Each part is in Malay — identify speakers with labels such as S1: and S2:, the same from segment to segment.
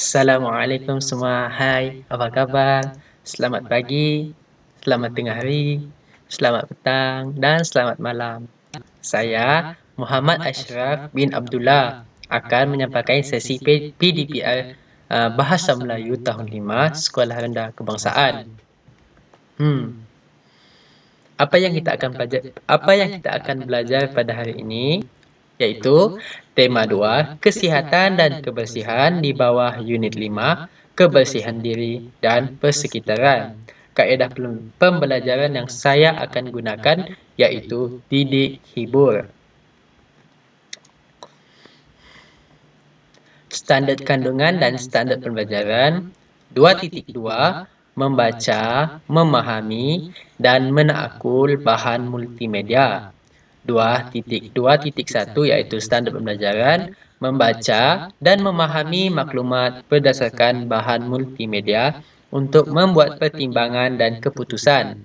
S1: Assalamualaikum semua. Hai, apa kabar? Selamat pagi, selamat tengah hari, selamat petang, dan selamat malam. Saya Muhammad Ashraf bin Abdullah akan menyampaikan sesi PDPR Bahasa Melayu tahun 5 Sekolah Rendah Kebangsaan. Apa yang kita akan belajar pada hari ini yaitu tema 2, kesihatan dan kebersihan di bawah unit 5, kebersihan diri dan persekitaran. Kaedah pembelajaran yang saya akan gunakan yaitu didik hibur. Standard kandungan dan standard pembelajaran 2.2, membaca, memahami, dan menakul bahan multimedia. 2.2.1 yaitu standar pembelajaran, membaca dan memahami maklumat berdasarkan bahan multimedia untuk membuat pertimbangan dan keputusan.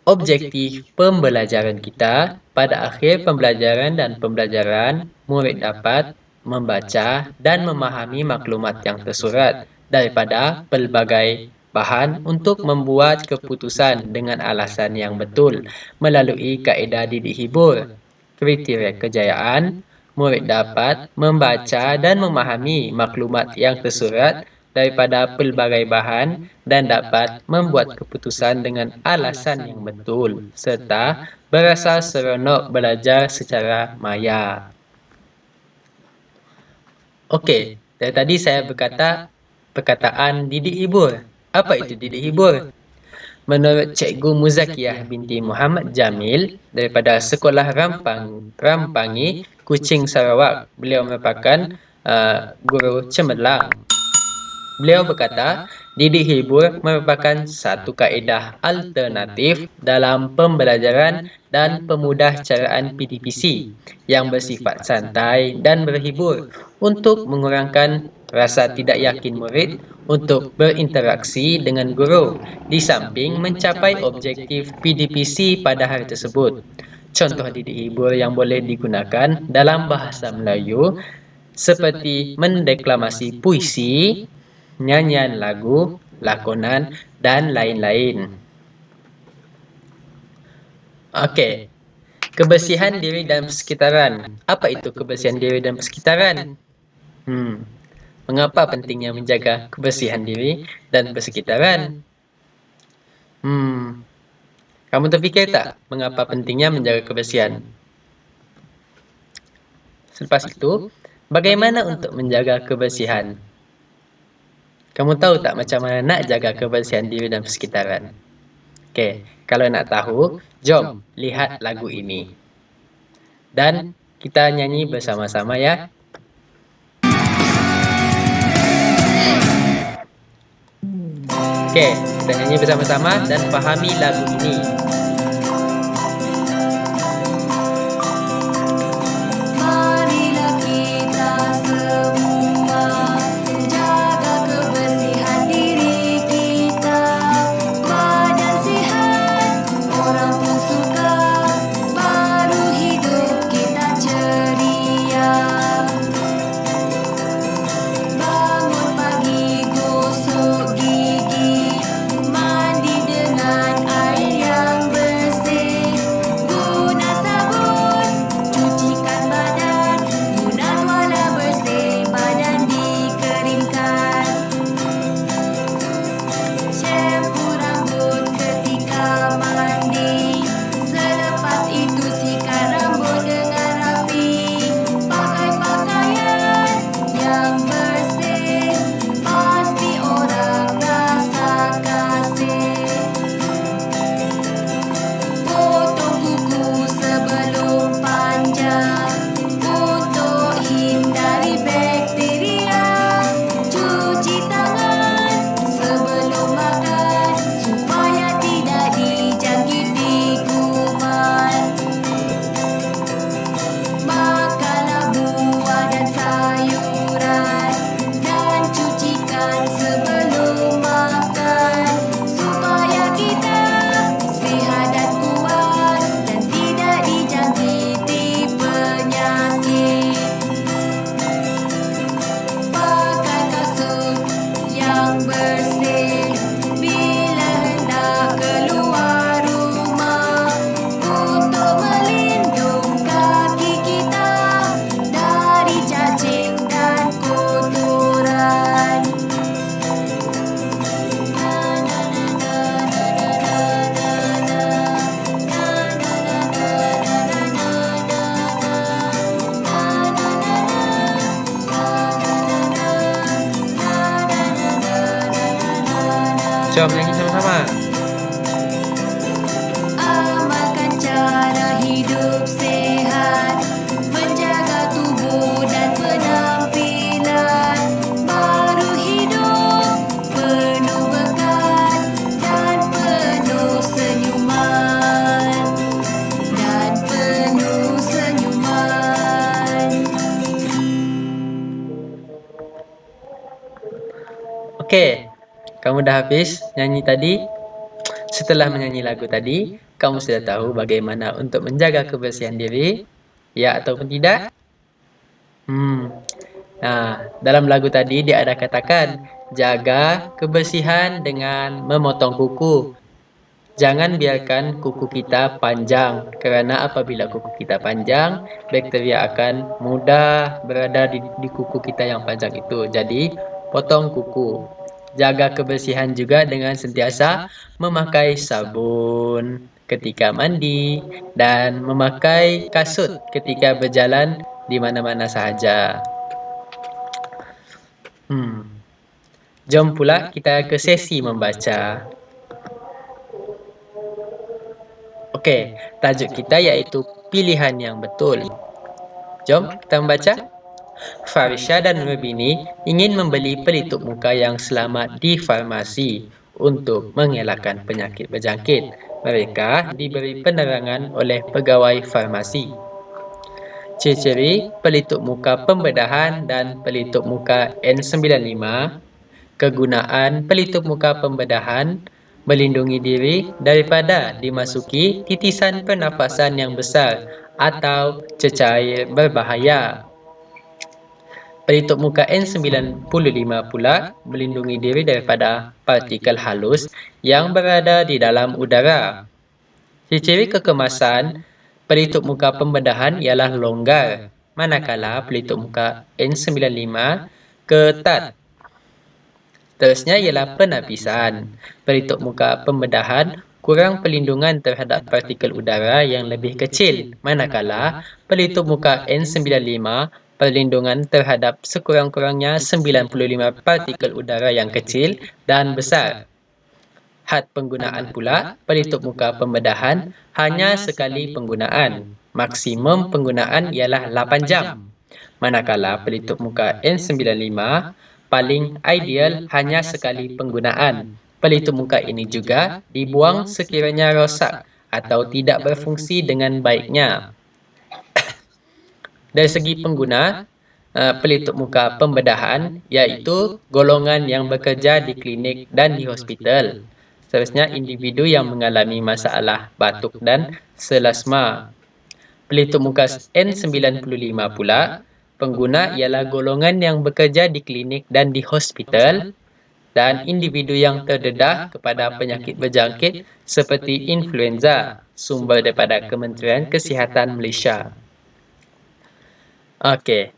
S1: Objektif pembelajaran kita, pada akhir pembelajaran dan pembelajaran, murid dapat membaca dan memahami maklumat yang tersurat daripada pelbagai bahan untuk membuat keputusan dengan alasan yang betul melalui kaedah didik hibur. Kriteria kejayaan, murid dapat membaca dan memahami maklumat yang tersurat daripada pelbagai bahan dan dapat membuat keputusan dengan alasan yang betul serta berasa seronok belajar secara maya. Okey, dari tadi saya berkata perkataan didik hibur. Apa itu didik hibur? Menurut Cikgu Muzakiyah binti Muhammad Jamil daripada Sekolah Rampangi, Kuching, Sarawak. Beliau merupakan guru cemerlang. Beliau berkata, didik hibur merupakan satu kaedah alternatif dalam pembelajaran dan pemudahcaraan PDPC yang bersifat santai dan berhibur untuk mengurangkan rasa tidak yakin murid untuk berinteraksi dengan guru di samping mencapai objektif PDPC pada hari tersebut. Contoh didik hibur yang boleh digunakan dalam bahasa Melayu seperti mendeklamasi puisi, nyanyian lagu, lakonan, dan lain-lain. Okey, kebersihan diri dan persekitaran. Apa itu kebersihan diri dan persekitaran? Mengapa pentingnya menjaga kebersihan diri dan persekitaran? Kamu terfikir tak mengapa pentingnya menjaga kebersihan? Selepas itu, bagaimana untuk menjaga kebersihan? Kamu tahu tak macam mana nak jaga kebersihan diri dan persekitaran? Okey, kalau nak tahu, jom lihat lagu ini. Dan kita nyanyi bersama-sama ya. Okey, kita nyanyi bersama-sama dan fahami lagu ini.
S2: Mandi dengan air yang bersih.
S1: Jom nyanyi sama-sama.
S2: Amalkan cara hidup sehat, menjaga tubuh dan penampilan, baru hidup penuh berkat dan penuh senyuman, dan penuh senyuman.
S1: Okey, kamu dah habis nyanyi tadi? Setelah menyanyi lagu tadi, kamu sudah tahu bagaimana untuk menjaga kebersihan diri? Ya ataupun tidak? Nah, dalam lagu tadi dia ada katakan, jaga kebersihan dengan memotong kuku. Jangan biarkan kuku kita panjang, kerana apabila kuku kita panjang, bakteria akan mudah berada di kuku kita yang panjang itu. Jadi, potong kuku. Jaga kebersihan juga dengan sentiasa memakai sabun ketika mandi dan memakai kasut ketika berjalan di mana-mana sahaja. Jom pula kita ke sesi membaca. Okey, tajuk kita iaitu pilihan yang betul. Jom kita membaca. Farisha dan Rubini ingin membeli pelitup muka yang selamat di farmasi untuk mengelakkan penyakit berjangkit. Mereka diberi penerangan oleh pegawai farmasi. Ciri-ciri pelitup muka pembedahan dan pelitup muka N95. Kegunaan pelitup muka pembedahan melindungi diri daripada dimasuki titisan pernafasan yang besar atau cecair berbahaya. Pelitup muka N95 pula melindungi diri daripada partikel halus yang berada di dalam udara. Ciri kekemasan pelitup muka pembedahan ialah longgar, manakala pelitup muka N95 ketat. Seterusnya ialah penapisan. Pelitup muka pembedahan kurang perlindungan terhadap partikel udara yang lebih kecil, manakala pelitup muka N95 perlindungan terhadap sekurang-kurangnya 95 partikel udara yang kecil dan besar. Had penggunaan pula, pelitup muka pembedahan hanya sekali penggunaan. Maksimum penggunaan ialah 8 jam. Manakala pelitup muka N95 paling ideal hanya sekali penggunaan. Pelitup muka ini juga dibuang sekiranya rosak atau tidak berfungsi dengan baiknya. Dari segi pengguna, pelitup muka pembedahan iaitu golongan yang bekerja di klinik dan di hospital. Seterusnya, individu yang mengalami masalah batuk dan selasma. Pelitup muka N95 pula, pengguna ialah golongan yang bekerja di klinik dan di hospital dan individu yang terdedah kepada penyakit berjangkit seperti influenza, sumber daripada Kementerian Kesihatan Malaysia. Okey.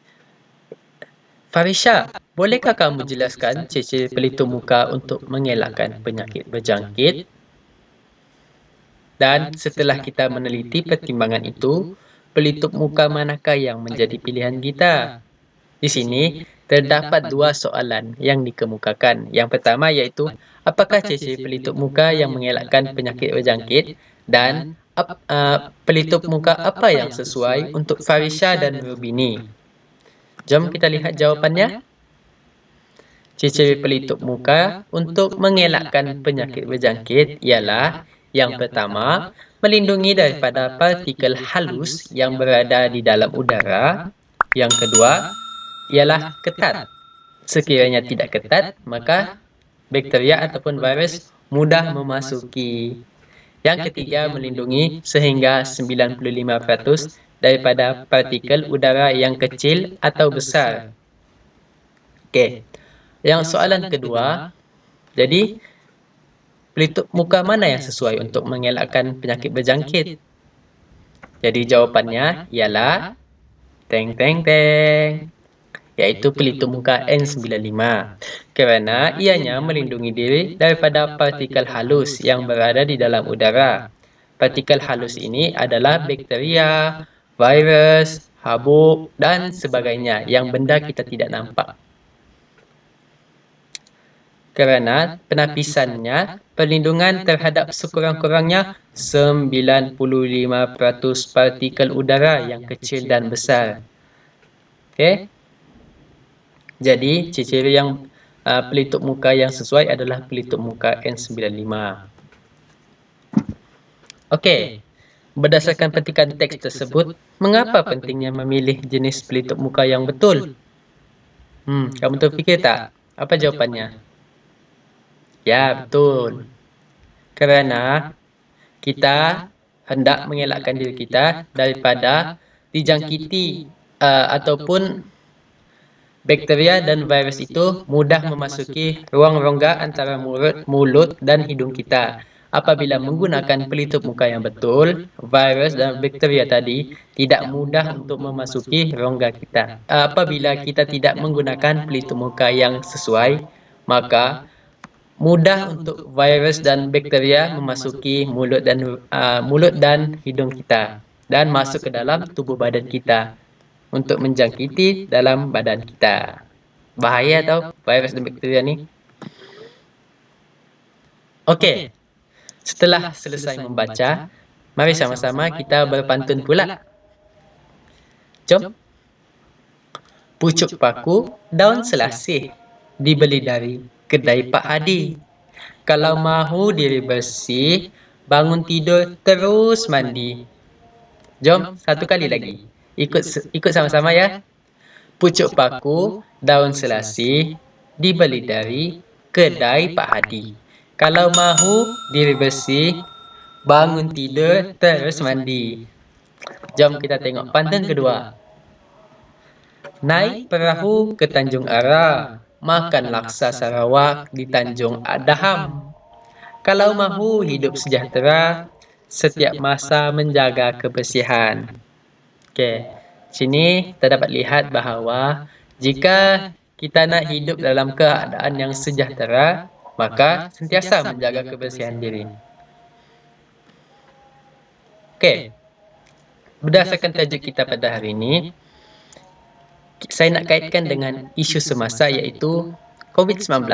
S1: Farisha, bolehkah kamu jelaskan ciri-ciri pelitup muka untuk mengelakkan penyakit berjangkit? Dan setelah kita meneliti pertimbangan itu, pelitup muka manakah yang menjadi pilihan kita? Di sini, terdapat dua soalan yang dikemukakan. Yang pertama iaitu, apakah ciri-ciri pelitup muka yang mengelakkan penyakit berjangkit? Dan pelitup muka apa yang sesuai untuk Farisha dan Rubini? Jom kita lihat jawapannya. Ciri-ciri pelitup muka untuk mengelakkan penyakit berjangkit ialah yang pertama, melindungi daripada partikel halus yang berada di dalam udara. Yang kedua, ialah ketat. Sekiranya tidak ketat, maka bakteria ataupun virus mudah memasuki. Yang ketiga, melindungi sehingga 95% daripada partikel udara yang kecil atau besar. Okey. Yang soalan kedua, jadi pelitup muka mana yang sesuai untuk mengelakkan penyakit berjangkit? Jadi jawapannya ialah teng teng teng, iaitu pelitup muka N95, kerana ianya melindungi diri daripada partikel halus yang berada di dalam udara. Partikel halus ini adalah bakteria, virus, habuk dan sebagainya yang benda kita tidak nampak. kerana penapisannya perlindungan terhadap sekurang-kurangnya 95% partikel udara yang kecil dan besar. Okey. Jadi, ciri-ciri yang pelitup muka yang sesuai adalah pelitup muka N95. Okey. Berdasarkan petikan teks tersebut, mengapa pentingnya memilih jenis pelitup muka yang betul? Kamu terfikir tak? Apa jawapannya? Ya, betul. Kerana kita hendak mengelakkan diri kita daripada dijangkiti ataupun bakteria dan virus itu mudah memasuki ruang rongga antara mulut dan hidung kita. Apabila menggunakan pelitup muka yang betul, virus dan bakteria tadi tidak mudah untuk memasuki rongga kita. Apabila kita tidak menggunakan pelitup muka yang sesuai, maka mudah untuk virus dan bakteria memasuki mulut dan hidung kita dan masuk ke dalam tubuh badan kita untuk menjangkiti dalam badan kita. Bahaya tau virus dan bakteria ni. Okey. Setelah selesai membaca, mari sama-sama kita berpantun pula. Jom. Pucuk paku, daun selasih, dibeli dari kedai Pak Hadi. Kalau mahu diri bersih, bangun tidur terus mandi. Jom, satu kali lagi. Ikut sama-sama ya. Pucuk paku, daun selasih, dibeli dari kedai Pak Hadi. Kalau mahu diri bersih, bangun tidur terus mandi. Jom kita tengok pantun kedua. Naik perahu ke Tanjung Ara, makan laksa Sarawak di Tanjung Adaham. Kalau mahu hidup sejahtera, setiap masa menjaga kebersihan. Okey, sini kita dapat lihat bahawa jika kita nak hidup dalam keadaan yang sejahtera, maka sentiasa menjaga kebersihan diri. Okey, berdasarkan tajuk kita pada hari ini, saya nak kaitkan dengan isu semasa iaitu COVID-19.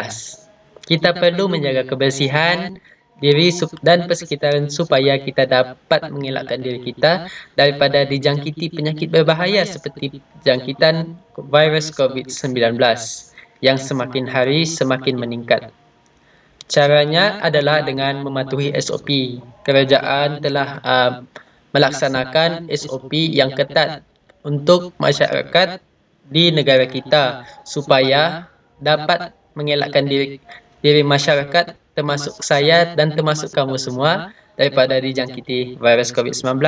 S1: Kita perlu menjaga kebersihan diri dan persekitaran supaya kita dapat mengelakkan diri kita daripada dijangkiti penyakit berbahaya seperti jangkitan virus COVID-19 yang semakin hari semakin meningkat. Caranya adalah dengan mematuhi SOP. Kerajaan telah melaksanakan SOP yang ketat untuk masyarakat di negara kita supaya dapat mengelakkan diri masyarakat termasuk saya dan termasuk kamu semua daripada dijangkiti virus COVID-19.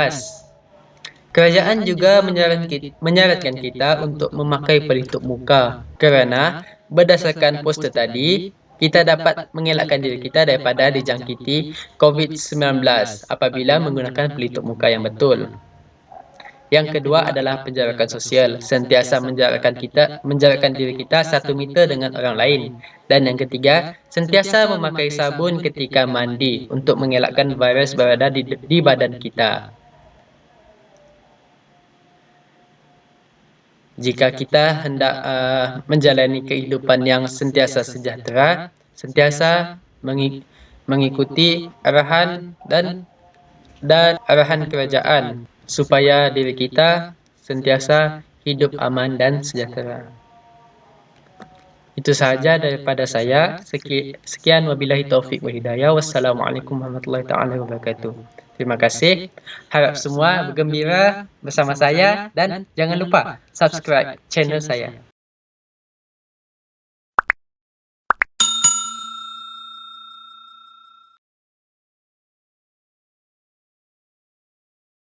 S1: Kerajaan juga menyarankan kita untuk memakai pelitup muka kerana berdasarkan poster tadi, kita dapat mengelakkan diri kita daripada dijangkiti COVID-19 apabila menggunakan pelitup muka yang betul. Yang kedua adalah penjarakan sosial, sentiasa menjarakkan diri kita 1 meter dengan orang lain. Dan yang ketiga, sentiasa memakai sabun ketika mandi untuk mengelakkan virus berada di badan kita. Jika kita hendak menjalani kehidupan yang sentiasa sejahtera, sentiasa mengikuti arahan dan arahan kerajaan supaya diri kita sentiasa hidup aman dan sejahtera. Itu sahaja daripada saya. Sekian wabillahi taufiq wa hidayah. Wassalamualaikum warahmatullahi taala wabarakatuh. Terima kasih. Harap semua bergembira bersama saya dan jangan lupa subscribe channel saya.